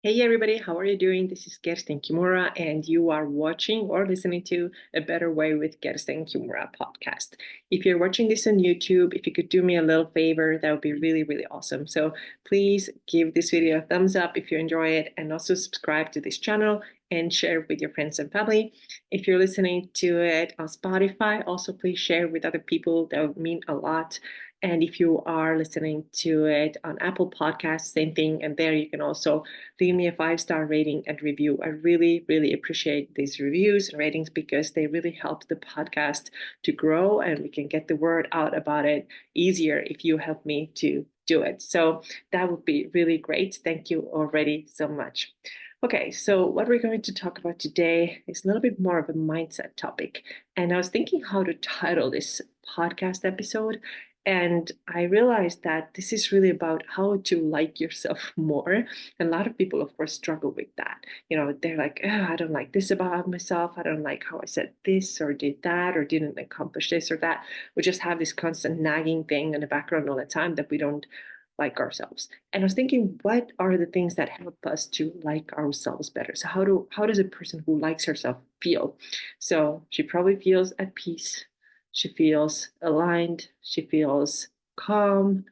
Hey everybody, how are you doing? This is Kerstin Kimura, and you are watching or listening to A Better Way with Kerstin Kimura podcast. If you're watching this on YouTube, if you could do me a little favor, that would be really, really awesome. So please give this video a thumbs up if you enjoy it, and also subscribe to this channel and share it with your friends and family. If you're listening to it on Spotify, also please share with other people. That would mean a lot. And if you are listening to it on Apple Podcasts, same thing. And there you can also leave me a 5-star rating and review. I really, really appreciate these reviews and ratings because they really help the podcast to grow and we can get the word out about it easier if you help me to do it. So that would be really great. Thank you already so much. Okay, so what we're going to talk about today is a little bit more of a mindset topic. And I was thinking how to title this podcast episode. And I realized that this is really about how to like yourself more. And a lot of people, of course, struggle with that. They're like, oh, I don't like this about myself. I don't like how I said this or did that or didn't accomplish this or that. We just have this constant nagging thing in the background all the time that we don't like ourselves. And I was thinking, what are the things that help us to like ourselves better? So how does a person who likes herself feel? So she probably feels at peace. She feels aligned. She feels calm,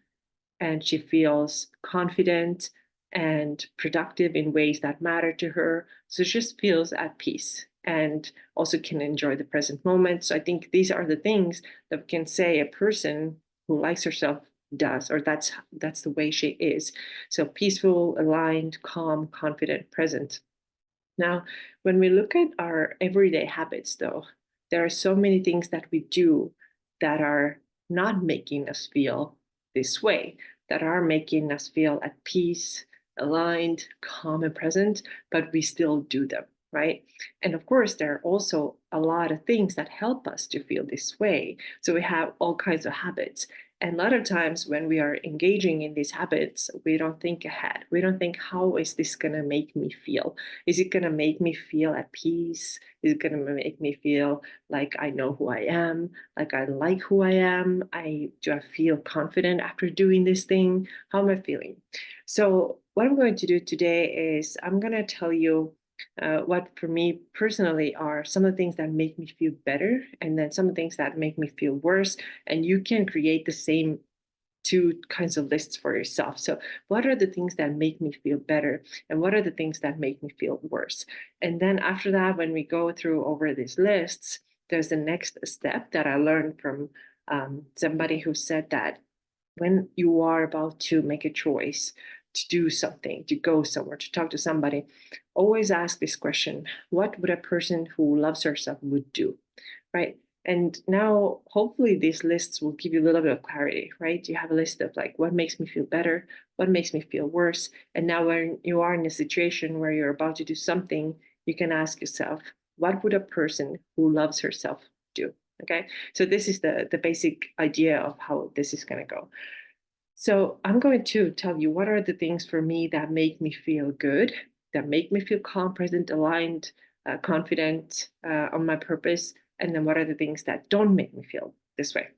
and she feels confident and productive in ways that matter to her. So she just feels at peace and also can enjoy the present moment. So I think these are the things that can say a person who likes herself does, or that's the way she is. So peaceful, aligned, calm, confident, present. Now, when we look at our everyday habits, though, there are so many things that we do that are not making us feel this way, that are making us feel at peace, aligned, calm, and present, but we still do them, right? And of course, there are also a lot of things that help us to feel this way. So we have all kinds of habits. And a lot of times when we are engaging in these habits, we don't think ahead. We don't think, how is this going to make me feel? Is it going to make me feel at peace? Is it going to make me feel like I know who I am? Like I like who I am? I feel confident after doing this thing? How am I feeling? So what I'm going to do today is I'm going to tell you what for me personally are some of the things that make me feel better, and then some of the things that make me feel worse. And you can create the same two kinds of lists for yourself. So, what are the things that make me feel better? And what are the things that make me feel worse? And then after that, when we go through over these lists, there's the next step that I learned from somebody who said that when you are about to make a choice to do something, to go somewhere, to talk to somebody, always ask this question: what would a person who loves herself would do? Right? And now, hopefully, these lists will give you a little bit of clarity, right? You have a list of like, what makes me feel better? What makes me feel worse? And now, when you are in a situation where you're about to do something, you can ask yourself, what would a person who loves herself do? Okay. So, this is the basic idea of how this is going to go. So, I'm going to tell you what are the things for me that make me feel good, that make me feel calm, present, aligned, confident on my purpose, and then what are the things that don't make me feel this way.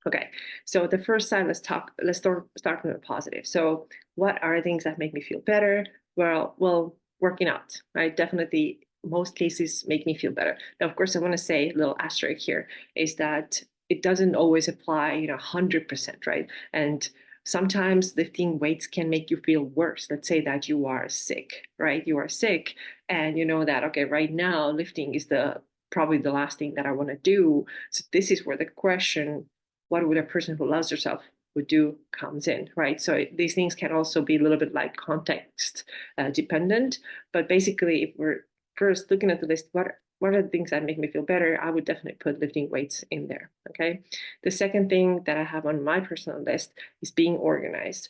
Okay, so the first side, let's start from the positive. So what are things that make me feel better? Well, working out, right? Definitely most cases make me feel better. Now, of course, I want to say a little asterisk here is that it doesn't always apply, 100%, right? And sometimes lifting weights can make you feel worse. Let's say that you are sick, right? You are sick and you know that, okay, right now lifting is the probably the last thing that I want to do. So this is where the question, what would a person who loves herself would do, comes in, right? So these things can also be a little bit like context dependent. But basically, if we're first looking at the list, what are the things that make me feel better? I would definitely put lifting weights in there. Okay. The second thing that I have on my personal list is being organized.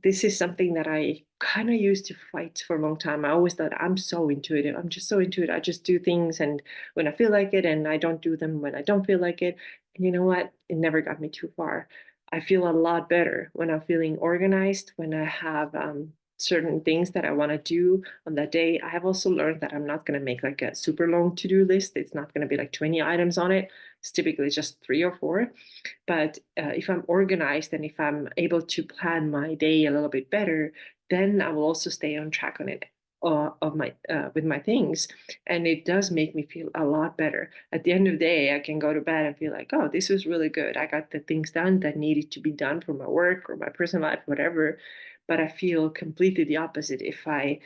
This is something that I kind of used to fight for a long time. I always thought I'm so intuitive. I'm just so intuitive. I just do things and when I feel like it, and I don't do them when I don't feel like it. And you know what? It never got me too far. I feel a lot better when I'm feeling organized, when I have certain things that I want to do on that day. I have also learned that I'm not going to make like a super long to-do list. It's not going to be like 20 items on it. It's typically just 3 or 4. But if I'm organized and if I'm able to plan my day a little bit better, then I will also stay on track on it of my with my things, and it does make me feel a lot better. At the end of the day, I can go to bed and feel like, oh, this was really good. I got the things done that needed to be done for my work or my personal life, whatever. But I feel completely the opposite if I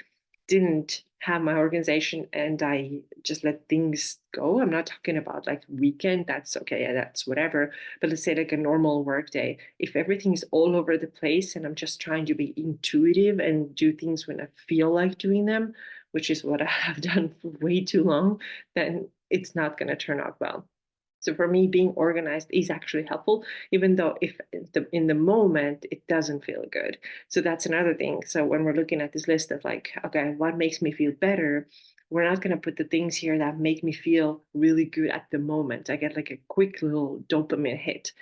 didn't have my organization and I just let things go. I'm not talking about like weekend, that's okay, yeah, that's whatever. But let's say like a normal work day. If everything's all over the place and I'm just trying to be intuitive and do things when I feel like doing them, which is what I have done for way too long, then it's not going to turn out well. So for me, being organized is actually helpful, even though if in the moment it doesn't feel good. So that's another thing. So when we're looking at this list of like, okay, what makes me feel better? We're not going to put the things here that make me feel really good at the moment. I get like a quick little dopamine hit,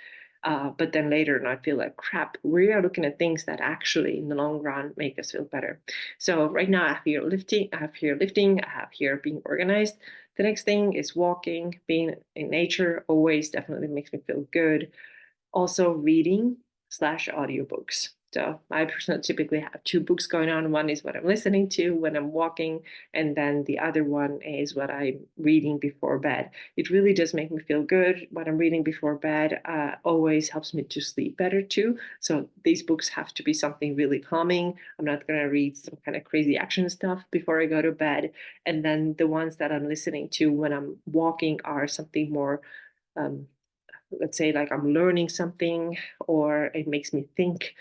but then later not feel like crap. We are looking at things that actually, in the long run, make us feel better. So right now, I have here lifting, I have here being organized. The next thing is walking, being in nature. Always definitely makes me feel good. Also reading slash audiobooks. So I personally typically have two books going on. One is what I'm listening to when I'm walking, and then the other one is what I'm reading before bed. It really does make me feel good. What I'm reading before bed always helps me to sleep better too. So these books have to be something really calming. I'm not going to read some kind of crazy action stuff before I go to bed. And then the ones that I'm listening to when I'm walking are something more um, let's say like I'm learning something or it makes me think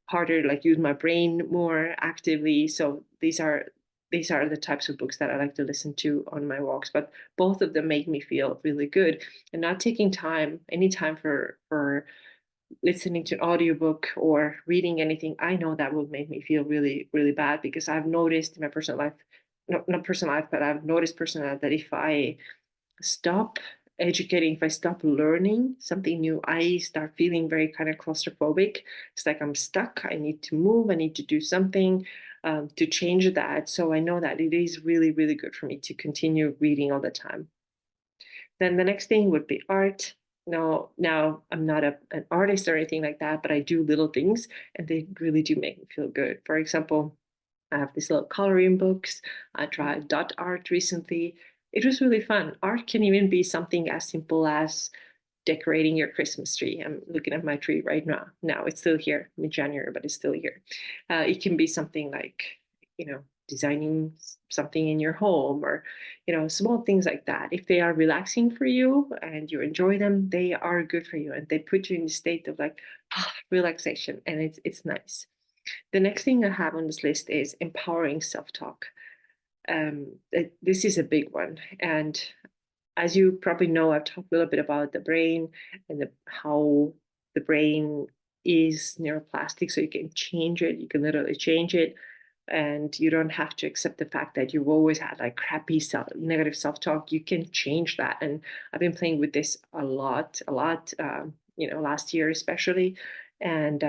harder, like use my brain more actively. So these are the types of books that I like to listen to on my walks. But both of them make me feel really good. And not taking any time for listening to an audiobook or reading anything, I know that will make me feel really, really bad because I've noticed in my personal life, not personal life, but I've noticed personally that if I stop educating, if I stop learning something new, I start feeling very kind of claustrophobic. It's like I'm stuck. I need to move. I need to do something to change that. So I know that it is really, really good for me to continue reading all the time. Then the next thing would be art. Now I'm not an artist or anything like that, but I do little things and they really do make me feel good. For example, I have these little coloring books. I tried dot art recently. It was really fun. Art can even be something as simple as decorating your Christmas tree. I'm looking at my tree right now. Now it's still here, mid-January, but it's still here. It can be something like, designing something in your home or, small things like that. If they are relaxing for you and you enjoy them, they are good for you and they put you in a state of like relaxation and it's nice. The next thing I have on this list is empowering self-talk. This is a big one. And as you probably know, I've talked a little bit about the brain and how the brain is neuroplastic. So you can change it, you can literally change it. And you don't have to accept the fact that you've always had like crappy negative self-talk. You can change that. And I've been playing with this a lot, last year especially. And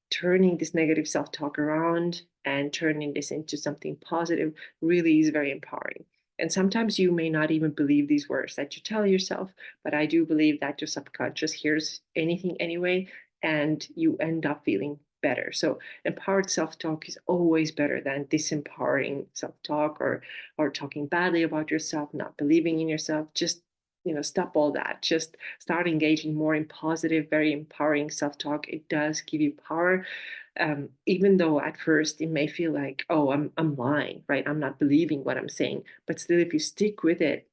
turning this negative self-talk around and turning this into something positive really is very empowering. And sometimes you may not even believe these words that you tell yourself, but I do believe that your subconscious hears anything anyway, and you end up feeling better. So empowered self-talk is always better than disempowering self-talk or talking badly about yourself, not believing in yourself. Just stop all that. Just start engaging more in positive, very empowering self-talk. It does give you power, even though at first it may feel like, oh, I'm lying, right? I'm not believing what I'm saying. But still, if you stick with it,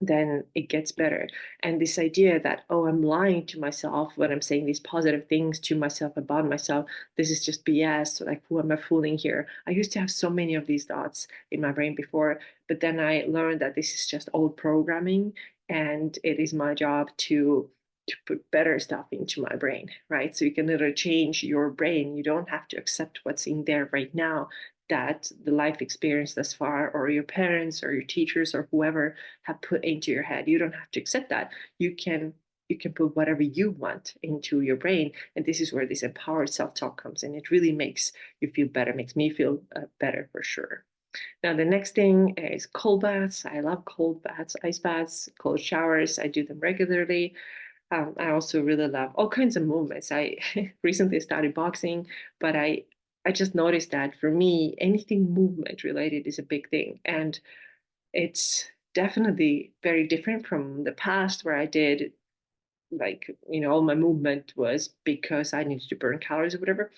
then it gets better. And this idea that, oh, I'm lying to myself when I'm saying these positive things to myself about myself, this is just BS. Like, who am I fooling here? I used to have so many of these thoughts in my brain before, but then I learned that this is just old programming, and it is my job to put better stuff into my brain, right? So you can literally change your brain. You don't have to accept what's in there right now that the life experience thus far, or your parents or your teachers or whoever have put into your head. You don't have to accept that. You can put whatever you want into your brain, and this is where this empowered self-talk comes in. It really makes you feel better, makes me feel better for sure. Now the next thing is cold baths. I love cold baths, ice baths, cold showers. I do them regularly. I also really love all kinds of movements. I recently started boxing, but I just noticed that for me, anything movement related is a big thing. And it's definitely very different from the past where I did like, all my movement was because I needed to burn calories or whatever.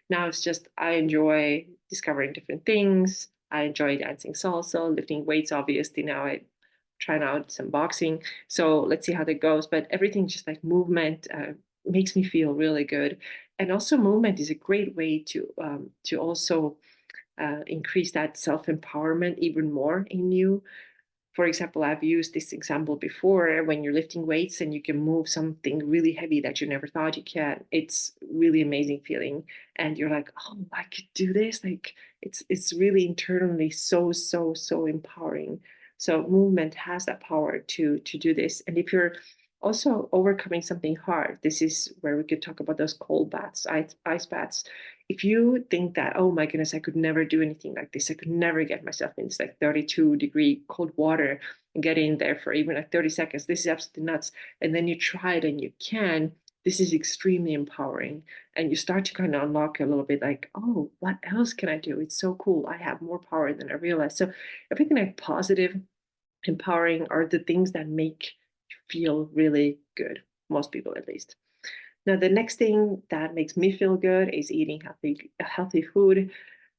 Now it's just I enjoy discovering different things. I enjoy dancing salsa, lifting weights. Obviously, now I trying out some boxing. So let's see how that goes. But everything just like movement makes me feel really good, and also movement is a great way to also increase that self empowerment even more in you. For example, I've used this example before when you're lifting weights and you can move something really heavy that you never thought you can. It's really amazing feeling. And you're like, oh, I could do this. Like it's really internally so empowering. So movement has that power to do this. And if you're also overcoming something hard, this is where we could talk about those cold baths, ice baths. If you think that, oh my goodness, I could never do anything like this, I could never get myself into like 32-degree cold water and get in there for even like 30 seconds, this is absolutely nuts. And then you try it and you can. This is extremely empowering. And you start to kind of unlock a little bit like, oh, what else can I do? It's so cool. I have more power than I realized. So everything like positive, empowering are the things that make you feel really good, most people at least. Now, the next thing that makes me feel good is eating healthy food.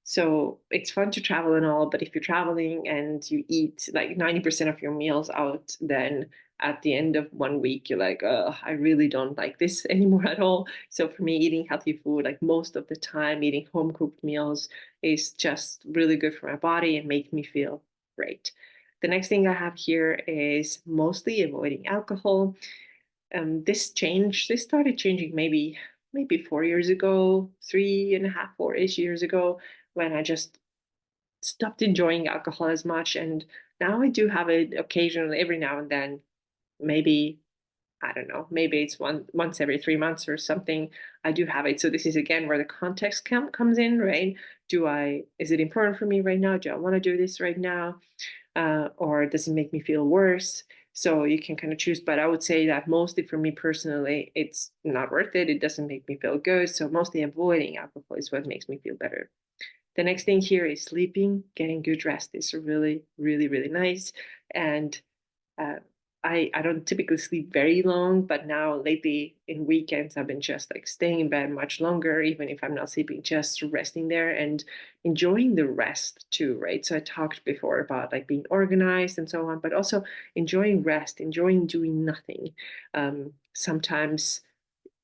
So it's fun to travel and all, but if you're traveling and you eat like 90% of your meals out, then at the end of 1 week, you're like, oh, I really don't like this anymore at all. So for me, eating healthy food, like most of the time, eating home cooked meals is just really good for my body and make me feel great. The next thing I have here is mostly avoiding alcohol. This started changing maybe 4 years ago, 3.5, 4-ish years ago, when I just stopped enjoying alcohol as much. And now I do have it occasionally, every now and then. Maybe I don't know, maybe it's once every 3 months or something. I do have it. So this is again where the context comes in, right? Is it important for me right now? Do I want to do this right now? Or does it make me feel worse? So you can kind of choose. But I would say that mostly for me personally, it's not worth it. It doesn't make me feel good. So mostly avoiding alcohol is what makes me feel better. The next thing here is sleeping. Getting good rest is really nice. And uh, I don't typically sleep very long, but now lately in weekends I've been just like staying in bed much longer, even if I'm not sleeping, just resting there and enjoying the rest too, right? So I talked before about like being organized and so on, but also enjoying rest, enjoying doing nothing. Sometimes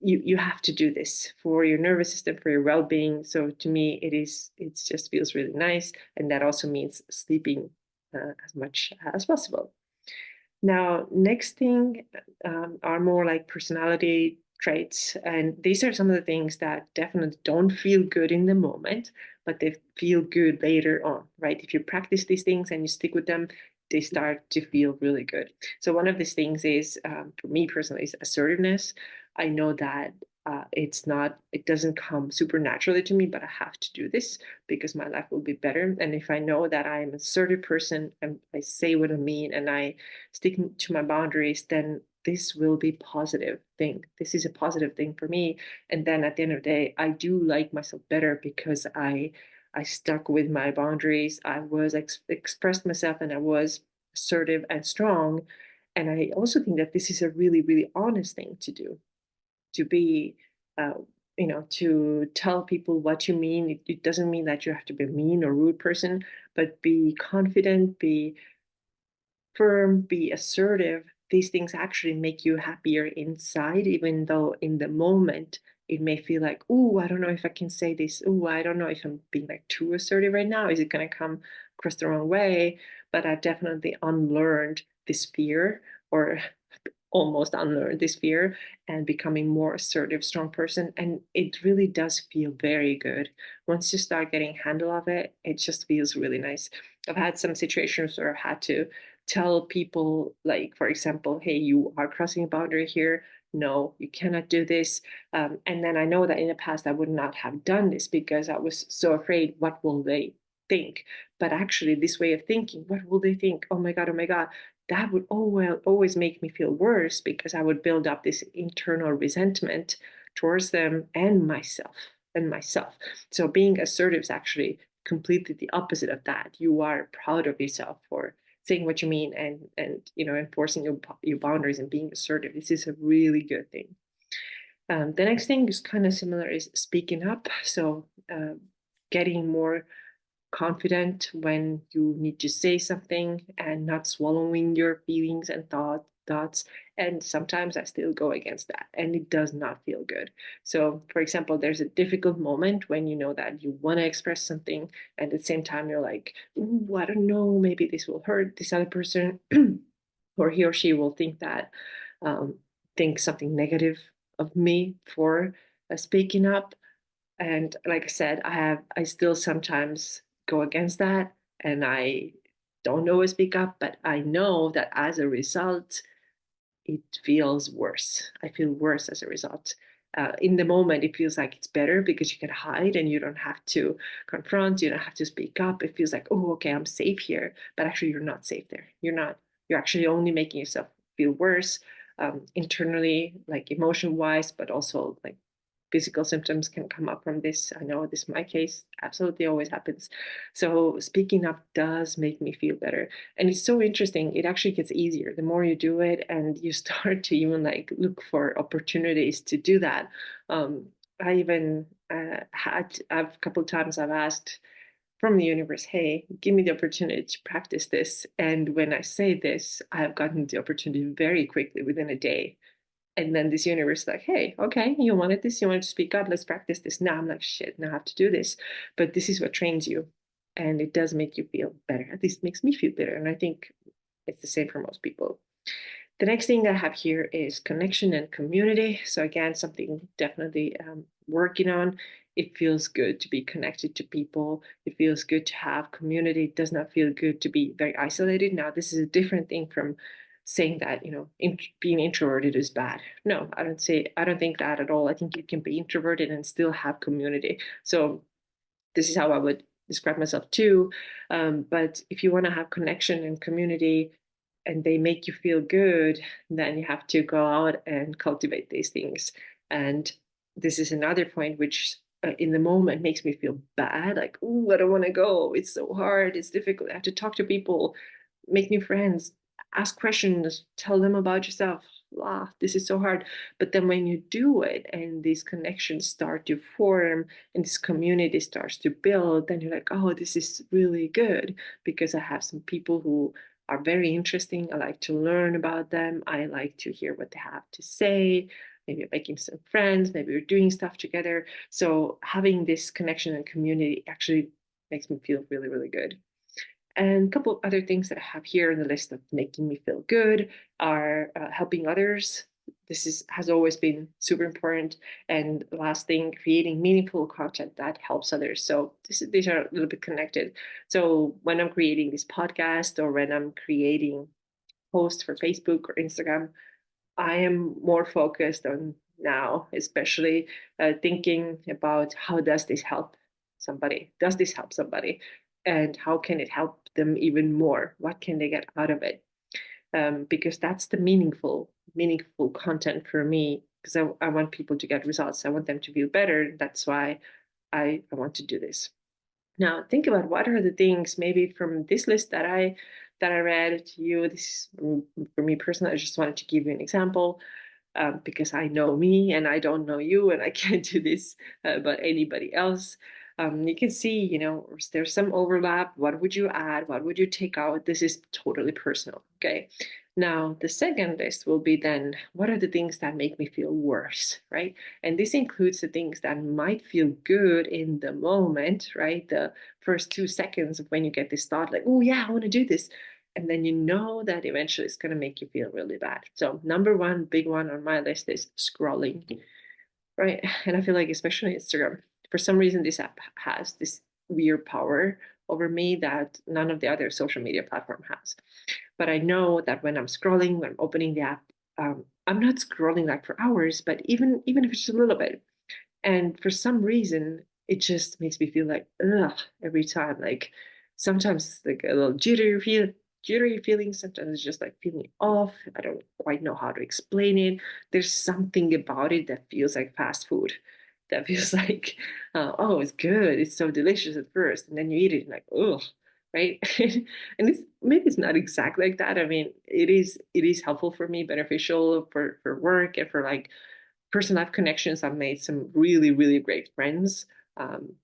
you have to do this for your nervous system, for your well-being. So to me, it just feels really nice, and that also means sleeping as much as possible. Now, next thing are more like personality traits. And these are some of the things that definitely don't feel good in the moment, but they feel good later on, right? If you practice these things and you stick with them, they start to feel really good. So one of these things is, for me personally, is assertiveness. I know that it doesn't come super naturally to me, but I have to do this because my life will be better. And if I know that I'm an assertive person and I say what I mean and I sticking to my boundaries, then this will be positive thing. This is a positive thing for me. And then at the end of the day, I do like myself better because I stuck with my boundaries. I was expressed myself and I was assertive and strong. And I also think that this is a really honest thing to do, to be uh, to tell people what you mean. It doesn't mean that you have to be a mean or rude person, but be confident, be firm, be assertive. These things actually make you happier inside, even though in the moment it may feel like, oh, I don't know if I can say this. Oh, I don't know if I'm being like too assertive right now. Is it going to come across the wrong way? But I definitely unlearned this fear, or almost unlearn this fear, and becoming more assertive, strong person. And it really does feel very good. Once you start getting handle of it, it just feels really nice. I've had some situations where I've had to tell people, like, for example, hey, you are crossing a boundary here. No, you cannot do this. And then I know that in the past I would not have done this because I was so afraid, what will they think? But actually, this way of thinking, what will they think? Oh my God, that would always make me feel worse because I would build up this internal resentment towards them and myself. and myself. So being assertive is actually completely the opposite of that. You are proud of yourself for saying what you mean and enforcing your boundaries and being assertive. This is a really good thing. The next thing is kind of similar is speaking up. So getting more confident when you need to say something and not swallowing your feelings and thoughts. And sometimes I still go against that and it does not feel good. So for example, there's a difficult moment when you know that you want to express something and at the same time you're like, ooh, I don't know, maybe this will hurt this other person or he or she will think that um, think something negative of me for speaking up. And like I said, I still sometimes go against that and I don't always speak up, but I know that as a result, it feels worse. I feel worse as a result. In the moment, it feels like it's better because you can hide and you don't have to confront, you don't have to speak up. It feels like, oh, okay, I'm safe here. But actually, you're not safe there. You're not. You're actually only making yourself feel worse internally, like emotion wise, but also like physical symptoms can come up from this. I know this is my case, absolutely always happens. So speaking up does make me feel better. And it's so interesting. It actually gets easier the more you do it and you start to even like look for opportunities to do that. I even I've a couple of times I've asked from the universe, hey, give me the opportunity to practice this. And when I say this, I have gotten the opportunity very quickly within a day. And then this universe is like, hey, okay, you wanted this, you wanted to speak up, let's practice this. Now I'm like, shit, now I have to do this. But this is what trains you. And it does make you feel better. At least makes me feel better. And I think it's the same for most people. The next thing I have here is connection and community. So again, something definitely working on. It feels good to be connected to people. It feels good to have community. It does not feel good to be very isolated. Now, this is a different thing from saying that being introverted is bad. No, I don't think that at all. I think you can be introverted and still have community. So this is how I would describe myself too. But if you want to have connection and community and they make you feel good, then you have to go out and cultivate these things. And this is another point which in the moment makes me feel bad, like, oh, I don't want to go. It's so hard. It's difficult. I have to talk to people, make new friends, ask questions, tell them about yourself. Ah, this is so hard. But then when you do it and these connections start to form and this community starts to build, then you're like, oh, this is really good because I have some people who are very interesting. I like to learn about them. I like to hear what they have to say. Maybe you're making some friends, maybe you're doing stuff together. So having this connection and community actually makes me feel really, really good. And a couple of other things that I have here on the list of making me feel good are helping others. This has always been super important. And last thing, creating meaningful content that helps others. So these are a little bit connected. So when I'm creating this podcast or when I'm creating posts for Facebook or Instagram, I am more focused on now, especially thinking about how does this help somebody? Does this help somebody? And how can it help them even more? What can they get out of it? Because that's the meaningful content for me. Because I want people to get results. I want them to feel better. That's why I want to do this. Now, think about what are the things maybe from this list that I read to you. This is for me personally. I just wanted to give you an example because I know me and I don't know you, and I can't do this about anybody else. You can see, there's some overlap. What would you add? What would you take out? This is totally personal. Okay. Now, the second list will be then what are the things that make me feel worse, right? And this includes the things that might feel good in the moment, right? The first 2 seconds of when you get this thought, like, oh, yeah, I want to do this. And then you know that eventually it's going to make you feel really bad. So, number one, big one on my list is scrolling, right? And I feel like, especially Instagram, for some reason, this app has this weird power over me that none of the other social media platform has. But I know that when I'm scrolling, when I'm opening the app, I'm not scrolling like for hours, but even if it's just a little bit. And for some reason, it just makes me feel like ugh every time. Like sometimes it's like a little jittery feeling. Sometimes it's just like feeling off. I don't quite know how to explain it. There's something about it that feels like fast food that feels like, oh, it's good, it's so delicious at first, and then you eat it and like, oh, right? And it's maybe it's not exactly like that. I mean, it is helpful for me, beneficial for work and for like personal life connections. I've made some really, really great friends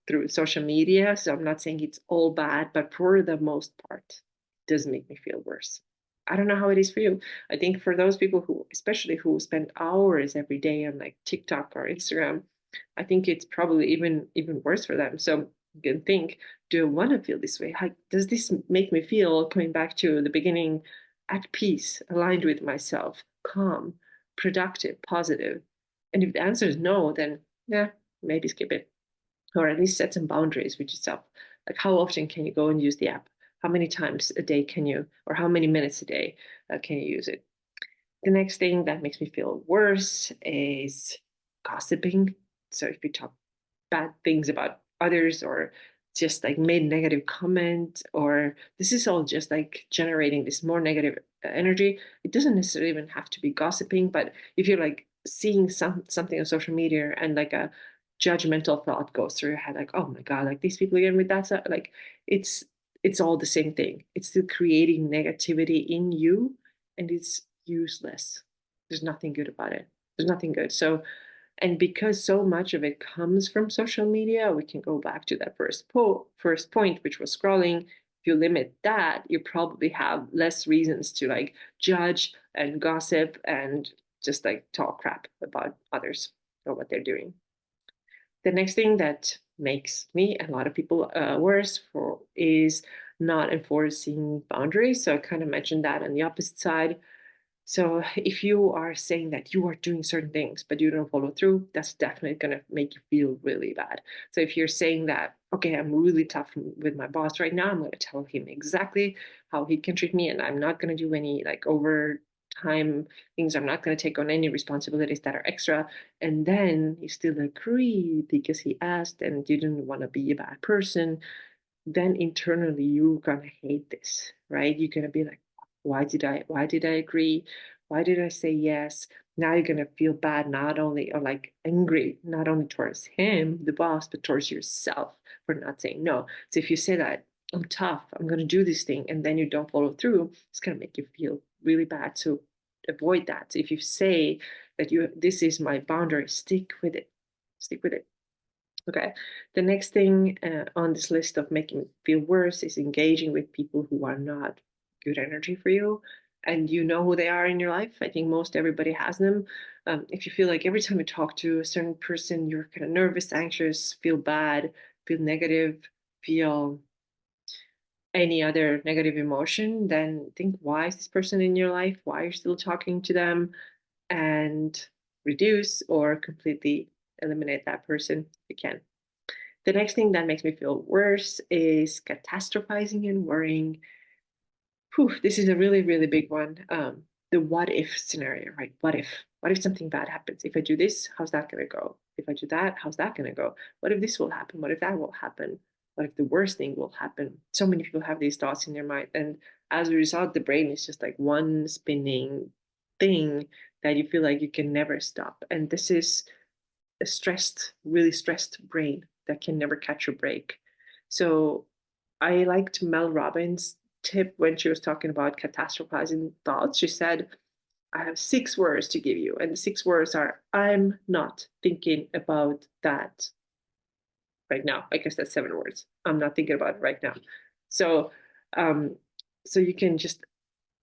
through social media. So I'm not saying it's all bad, but for the most part, it does make me feel worse. I don't know how it is for you. I think for those people who, especially who spend hours every day on like TikTok or Instagram, I think it's probably even worse for them. So you can think, do I want to feel this way? How does this make me feel? Coming back to the beginning, at peace, aligned with myself, calm, productive, positive. And if the answer is no, then yeah, maybe skip it. Or at least set some boundaries with yourself. Like how often can you go and use the app? How many times a day can you, or how many minutes a day can you use it? The next thing that makes me feel worse is gossiping. So if you talk bad things about others or just like made negative comment, or this is all just like generating this more negative energy. It doesn't necessarily even have to be gossiping, but if you're like seeing something on social media and like a judgmental thought goes through your head, like, oh my god, like these people again with that stuff, like it's it's all the same thing. It's still creating negativity in you, and it's useless. There's nothing good about it. There's nothing good. So, and because so much of it comes from social media, we can go back to that first point, which was scrolling. If you limit that, you probably have less reasons to like judge and gossip and just like talk crap about others or what they're doing. The next thing that makes me and a lot of people worse for is not enforcing boundaries. So I kind of mentioned that on the opposite side. So if you are saying that you are doing certain things, but you don't follow through, that's definitely going to make you feel really bad. So if you're saying that, okay, I'm really tough with my boss right now, I'm going to tell him exactly how he can treat me, and I'm not going to do any like overtime things. I'm not going to take on any responsibilities that are extra. And then you still agree because he asked and didn't want to be a bad person, then internally you're gonna hate this, right? You're gonna be like, why did I agree? Why did I say yes? Now you're gonna feel bad, not only or like angry, not only towards him, the boss, but towards yourself for not saying no. So if you say that I'm tough, I'm gonna do this thing, and then you don't follow through, it's gonna make you feel really bad. So avoid that. So if you say that you this is my boundary, stick with it. Stick with it. Okay. The next thing on this list of making it feel worse is engaging with people who are not good energy for you. And you know who they are in your life. I think most everybody has them. If you feel like every time you talk to a certain person, you're kind of nervous, anxious, feel bad, feel negative, feel any other negative emotion, then think, why is this person in your life? Why are you still talking to them? And reduce or completely eliminate that person if you can. The next thing that makes me feel worse is catastrophizing and worrying. Whew, this is a really, really big one. The what if scenario, right? What if? What if something bad happens? If I do this, how's that going to go? If I do that, how's that going to go? What if this will happen? What if that will happen? What if the worst thing will happen? So many people have these thoughts in their mind. And as a result, the brain is just like one spinning thing that you feel like you can never stop. And this is a stressed, really stressed brain that can never catch a break. So I liked Mel Robbins' tip when she was talking about catastrophizing thoughts. She said, I have 6 words to give you. And the 6 words are, I'm not thinking about that right now. I guess that's 7 words. I'm not thinking about it right now. So um, so you can just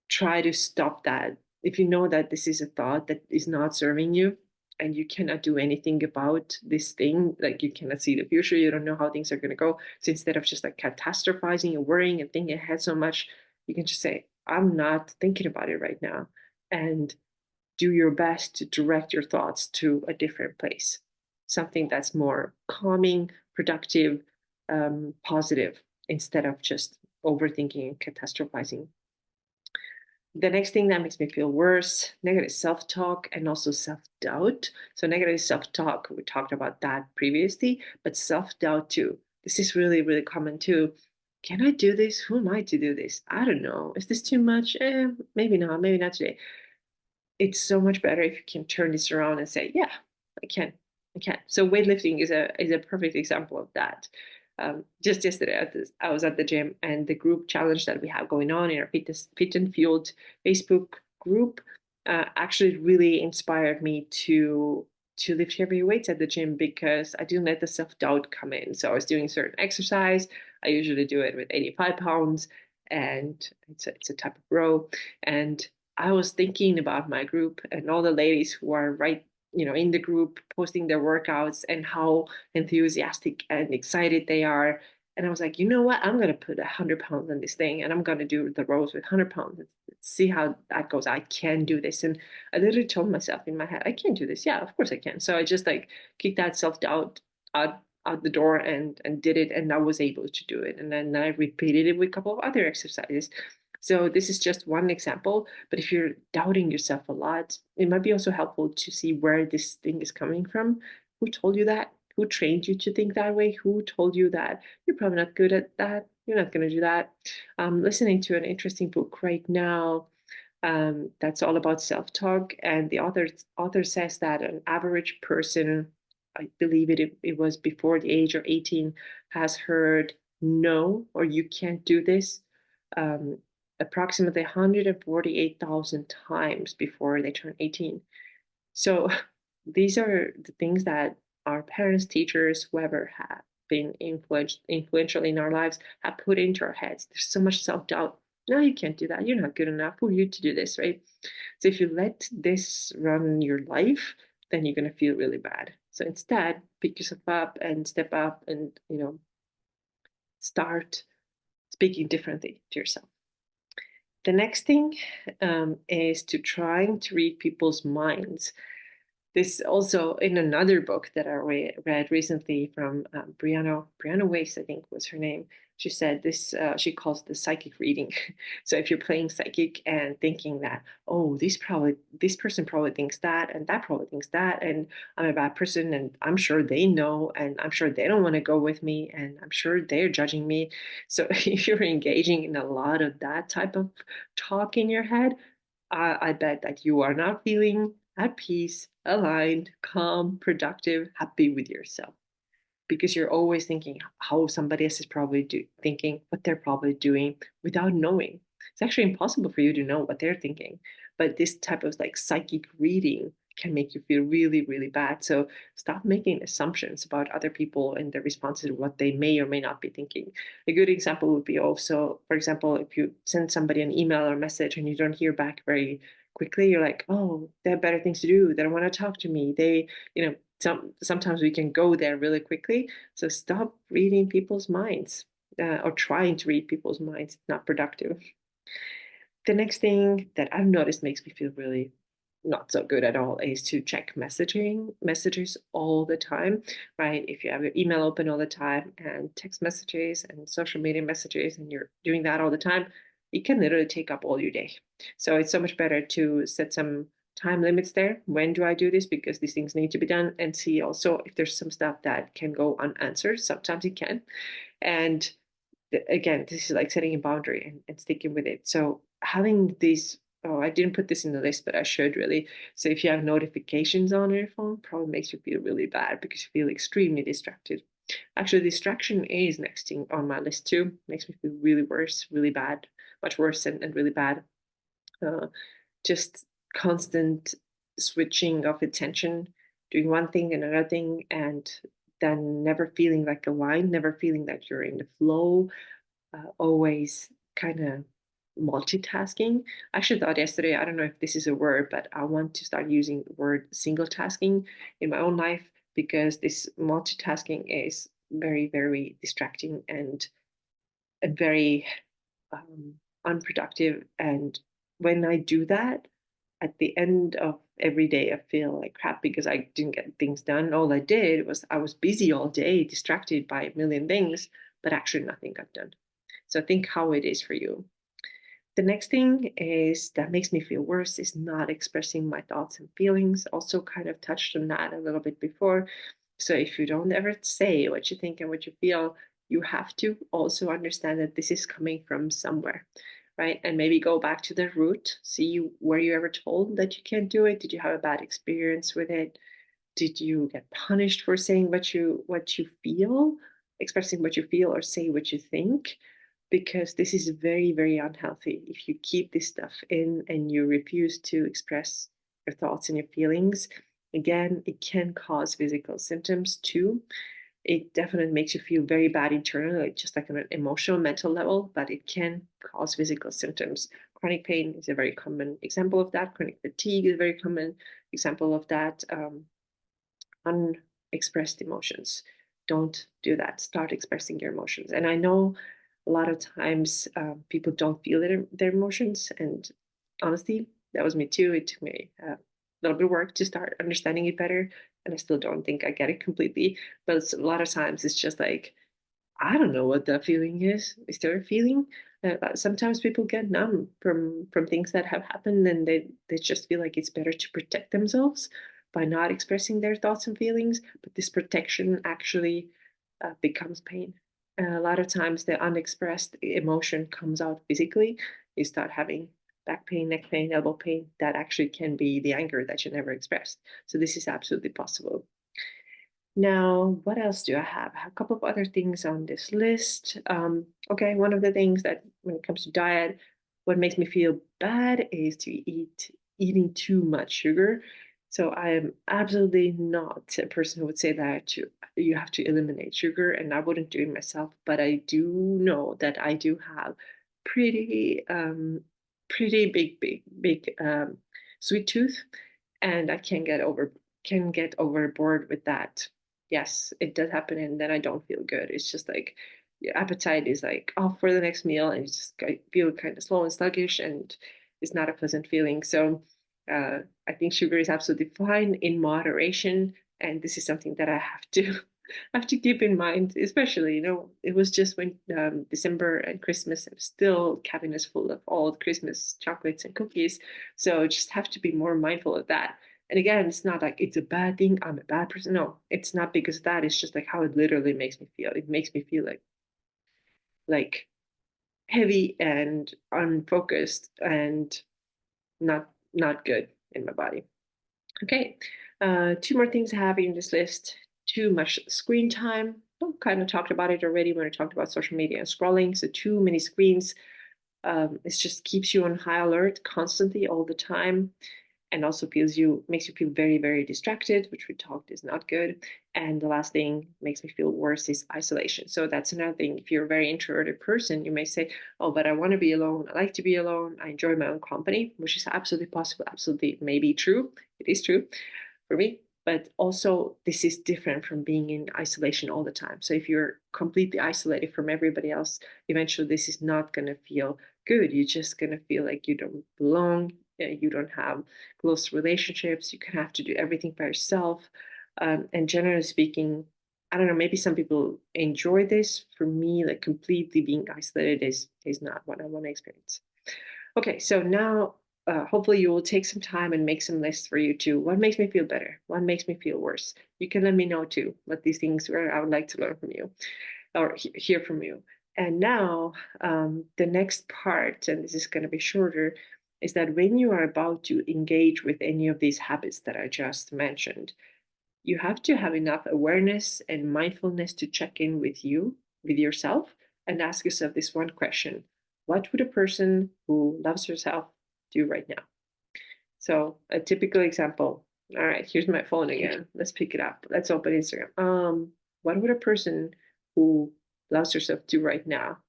try to stop that. If you know that this is a thought that is not serving you and you cannot do anything about this thing, like you cannot see the future, you don't know how things are going to go. So instead of just like catastrophizing and worrying and thinking ahead so much, you can just say, I'm not thinking about it right now. And do your best to direct your thoughts to a different place, something that's more calming, productive, positive, instead of just overthinking and catastrophizing. The next thing that makes me feel worse, negative self-talk and also self-doubt. So negative self-talk, we talked about that previously, but self-doubt too. This is really, really common too. Can I do this? Who am I to do this? I don't know. Is this too much? Maybe not today. It's so much better if you can turn this around and say, yeah, I can. Okay, so weightlifting is a perfect example of that. Just yesterday, I was at the gym, and the group challenge that we have going on in our fitness fit and fueled Facebook group actually really inspired me to lift heavy weights at the gym because I didn't let the self doubt come in. So I was doing certain exercise. I usually do it with 85 pounds, and it's a type of row. And I was thinking about my group and all the ladies who are right, in the group posting their workouts and how enthusiastic and excited they are. And I was like, you know what? I'm going to put 100 pounds on this thing and I'm going to do the rows with 100 pounds. Let's see how that goes. I can do this. And I literally told myself in my head, I can do this. Yeah, of course I can. So I just like kicked that self doubt out the door and did it. And I was able to do it. And then I repeated it with a couple of other exercises. So this is just one example, but if you're doubting yourself a lot, it might be also helpful to see where this thing is coming from. Who told you that? Who trained you to think that way? Who told you that you're probably not good at that? You're not going to do that. I'm listening to an interesting book right now that's all about self-talk, and the author says that an average person, I believe it was before the age of 18, has heard no or you can't do this um, approximately 148,000 times before they turn 18. So these are the things that our parents, teachers, whoever have been influential in our lives have put into our heads. There's so much self-doubt. No, you can't do that. You're not good enough. Who are you to do this, right? So if you let this run your life, then you're gonna feel really bad. So instead, pick yourself up and step up and start speaking differently to yourself. The next thing is to trying to read people's minds. This also in another book that I read recently from Brianna Weiss, I think was her name. She said this. She calls it the psychic reading. So if you're playing psychic and thinking that, oh, this person probably thinks that, and that probably thinks that, and I'm a bad person, and I'm sure they know, and I'm sure they don't want to go with me, and I'm sure they're judging me. So if you're engaging in a lot of that type of talk in your head, I bet that you are not feeling at peace, aligned, calm, productive, happy with yourself because you're always thinking how somebody else is probably thinking, what they're probably doing without knowing. It's actually impossible for you to know what they're thinking. But this type of like psychic reading can make you feel really, really bad. So stop making assumptions about other people and their responses to what they may or may not be thinking. A good example would be also, for example, if you send somebody an email or message and you don't hear back very quickly, you're like, oh, they have better things to do. They don't want to talk to me. Sometimes we can go there really quickly. So stop reading people's minds or trying to read people's minds. It's not productive. The next thing that I've noticed makes me feel really not so good at all is to check messages all the time, right? If you have your email open all the time and text messages and social media messages and you're doing that all the time, it can literally take up all your day. So it's so much better to set some time limits there. When do I do this? Because these things need to be done, and see also if there's some stuff that can go unanswered. Sometimes it can. And again, this is like setting a boundary and sticking with it. So having these, oh, I didn't put this in the list, but I should really. So if you have notifications on your phone, probably makes you feel really bad because you feel extremely distracted. Actually, distraction is next thing on my list too. Makes me feel really worse, really bad, much worse and really bad. Uh, just constant switching of attention, doing one thing and another thing, and then never feeling like aligned, never feeling that you're in the flow, always kind of multitasking. I actually thought yesterday, I don't know if this is a word, but I want to start using the word single tasking in my own life because this multitasking is very, very distracting and very um, unproductive. And when I do that, at the end of every day, I feel like crap because I didn't get things done. All I did was I was busy all day, distracted by a million things, but actually nothing got done. So think how it is for you. The next thing is that makes me feel worse is not expressing my thoughts and feelings. Also, kind of touched on that a little bit before. So, if you don't ever say what you think and what you feel, you have to also understand that this is coming from somewhere, right? And maybe go back to the root, see were you ever told that you can't do it? Did you have a bad experience with it? Did you get punished for saying what you feel, expressing what you feel, or say what you think? Because this is very, very unhealthy. If you keep this stuff in and you refuse to express your thoughts and your feelings, again, it can cause physical symptoms too. It definitely makes you feel very bad internally, just like on an emotional, mental level, but it can cause physical symptoms. Chronic pain is a very common example of that. Chronic fatigue is a very common example of that. Unexpressed emotions. Don't do that. Start expressing your emotions. And I know a lot of times people don't feel their emotions. And honestly, that was me too. It took me a little bit of work to start understanding it better. And I still don't think I get it completely. But a lot of times it's just like, I don't know what that feeling is. Is there a feeling? Sometimes people get numb from things that have happened, and they just feel like it's better to protect themselves by not expressing their thoughts and feelings. But this protection actually becomes pain. A lot of times, the unexpressed emotion comes out physically. You start having back pain, neck pain, elbow pain. That actually can be the anger that you never expressed. So this is absolutely possible. Now, what else do I have? I have a couple of other things on this list. Okay, one of the things that when it comes to diet, what makes me feel bad is to eating too much sugar. So I am absolutely not a person who would say that you have to eliminate sugar, and I wouldn't do it myself. But I do know that I do have pretty pretty big sweet tooth, and I can get overboard with that. Yes, it does happen, and then I don't feel good. It's just like your appetite is like off for the next meal, and you just feel kind of slow and sluggish, and it's not a pleasant feeling. So I think sugar is absolutely fine in moderation, and this is something that I have to have to keep in mind, especially it was just when December and Christmas, and still cabinets full of all the Christmas chocolates and cookies. So just have to be more mindful of that. And again, it's not like it's a bad thing. I'm a bad person. No, it's not because of that. It's just like how it literally makes me feel. It makes me feel like heavy and unfocused and not good in my body. Okay, two more things I have in this list. Too much screen time. I kind of talked about it already when I talked about social media and scrolling. So too many screens. It just keeps you on high alert constantly all the time, and also makes you feel very, very distracted, which we talked is not good. And the last thing makes me feel worse is isolation. So that's another thing. If you're a very introverted person, you may say, oh, but I want to be alone. I like to be alone. I enjoy my own company, which is absolutely possible, absolutely maybe true. It is true for me. But also, this is different from being in isolation all the time. So if you're completely isolated from everybody else, eventually this is not going to feel good. You're just going to feel like you don't belong. You don't have close relationships. You can have to do everything by yourself. And generally speaking, I don't know, maybe some people enjoy this. For me, like completely being isolated is not what I want to experience. Okay, so now hopefully you will take some time and make some lists for you too. What makes me feel better? What makes me feel worse? You can let me know too. What these things were I would like to learn from you or hear from you. And now the next part, and this is going to be shorter, is that when you are about to engage with any of these habits that I just mentioned, you have to have enough awareness and mindfulness to check in with yourself, and ask yourself this one question: what would a person who loves herself do right now? So, a typical example. All right, here's my phone again. Let's pick it up. Let's open Instagram. What would a person who loves herself do right now?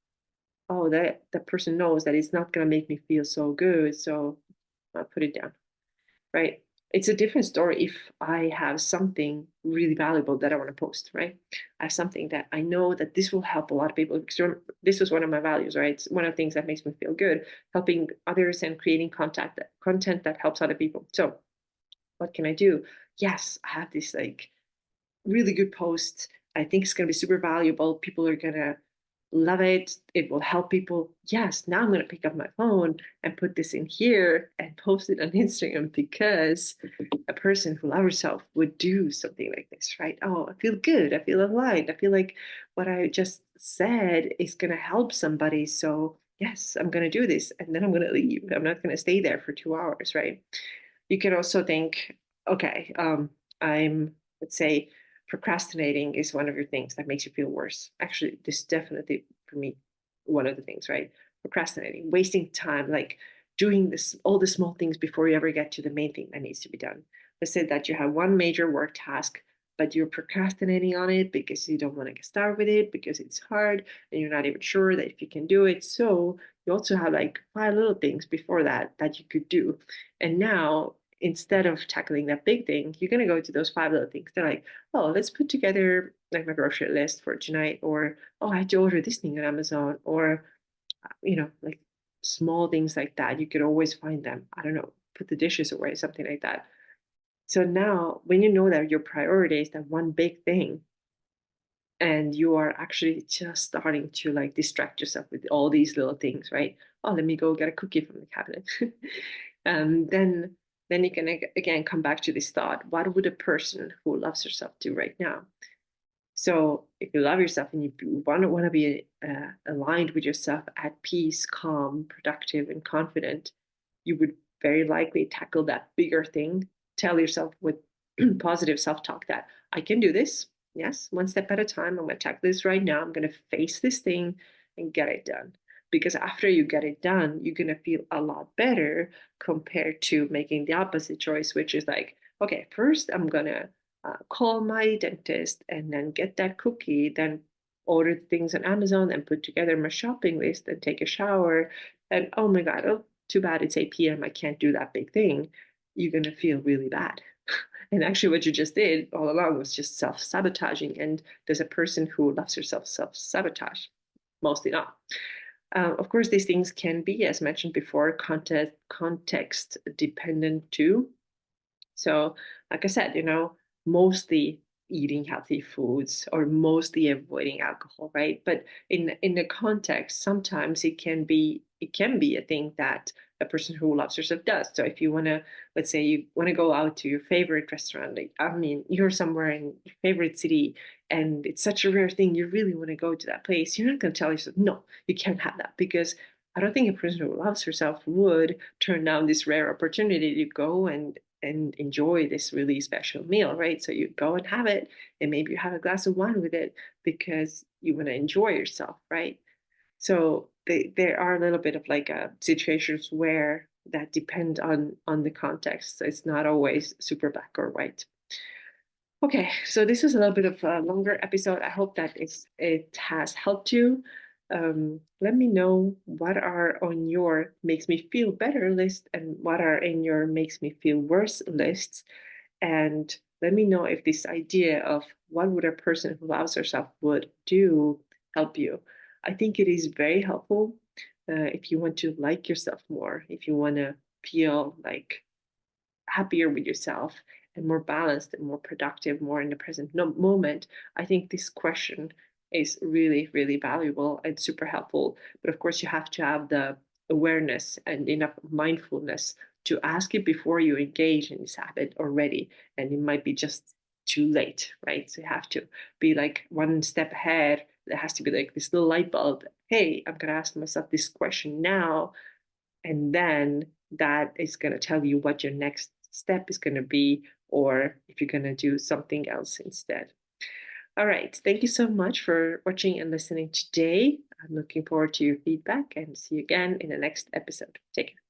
Oh, that person knows that it's not gonna make me feel so good, so I'll put it down, right? It's a different story if I have something really valuable that I want to post, right? I have something that I know that this will help a lot of people. Because this was one of my values, right? It's one of the things that makes me feel good, helping others and creating content that helps other people. So what can I do? Yes, I have this like really good post. I think it's going to be super valuable. People are going to love it. It will help people. Yes, now I'm going to pick up my phone and put this in here and post it on Instagram because a person who loves herself would do something like this, right? Oh, I feel good. I feel aligned. I feel like what I just said is going to help somebody. So, yes, I'm going to do this. And then I'm going to leave. I'm not going to stay there for 2 hours, right? You can also think, okay, I'm let's say procrastinating is one of your things that makes you feel worse. Actually, this is definitely for me one of the things, right? Procrastinating, wasting time, like doing this all the small things before you ever get to the main thing that needs to be done. Let's say that you have one major work task, but you're procrastinating on it because you don't want to get started with it because it's hard and you're not even sure that if you can do it. So you also have like five little things before that that you could do. And now instead of tackling that big thing, you're going to go to those five little things. They're like, oh, let's put together like my grocery list for tonight, or oh, I had to order this thing on Amazon, or like small things like that. You could always find them. I don't know, put the dishes away, something like that. So now, when you know that your priority is that one big thing, and you are actually just starting to like distract yourself with all these little things, right? Oh, let me go get a cookie from the cabinet. Then you can again come back to this thought: what would a person who loves herself do right now? So if you love yourself and you want to be aligned with yourself, at peace, calm, productive, and confident, you would very likely tackle that bigger thing. Tell yourself with positive self-talk that I can do this. Yes, one step at a time. I'm going to tackle this right now. I'm going to face this thing and get it done. Because after you get it done, you're going to feel a lot better compared to making the opposite choice, which is like, okay, first I'm going to call my dentist and then get that cookie, then order things on Amazon and put together my shopping list and take a shower. And oh my God, oh, too bad it's 8 p.m. I can't do that big thing. You're going to feel really bad. And actually, what you just did all along was just self sabotaging. And there's a person who loves herself self sabotage, mostly not. Of course, these things can be, as mentioned before, context dependent too. So, like I said, mostly eating healthy foods or mostly avoiding alcohol, right? But in the context, sometimes it can be a thing that a person who loves herself does. So if you want to, let's say you want to go out to your favorite restaurant, like I mean, you're somewhere in your favorite city and it's such a rare thing, you really want to go to that place, you're not going to tell yourself, no, you can't have that because I don't think a person who loves herself would turn down this rare opportunity to go and enjoy this really special meal, right? So you go and have it, and maybe you have a glass of wine with it because you want to enjoy yourself, right? So there are a little bit of like situations where that depend on the context. So it's not always super black or white. Okay, so this is a little bit of a longer episode. I hope that it has helped you. Let me know what are on your makes me feel better list and what are in your makes me feel worse lists. And let me know if this idea of what would a person who loves herself would do help you. I think it is very helpful if you want to like yourself more, if you want to feel like happier with yourself and more balanced and more productive, more in the present moment, I think this question is really, really valuable and super helpful. But of course, you have to have the awareness and enough mindfulness to ask it before you engage in this habit already. And it might be just too late, right? So you have to be like one step ahead. There has to be like this little light bulb. Hey, I'm going to ask myself this question now, and then that is going to tell you what your next step is going to be, or if you're going to do something else instead. All right. Thank you so much for watching and listening today. I'm looking forward to your feedback and see you again in the next episode. Take care.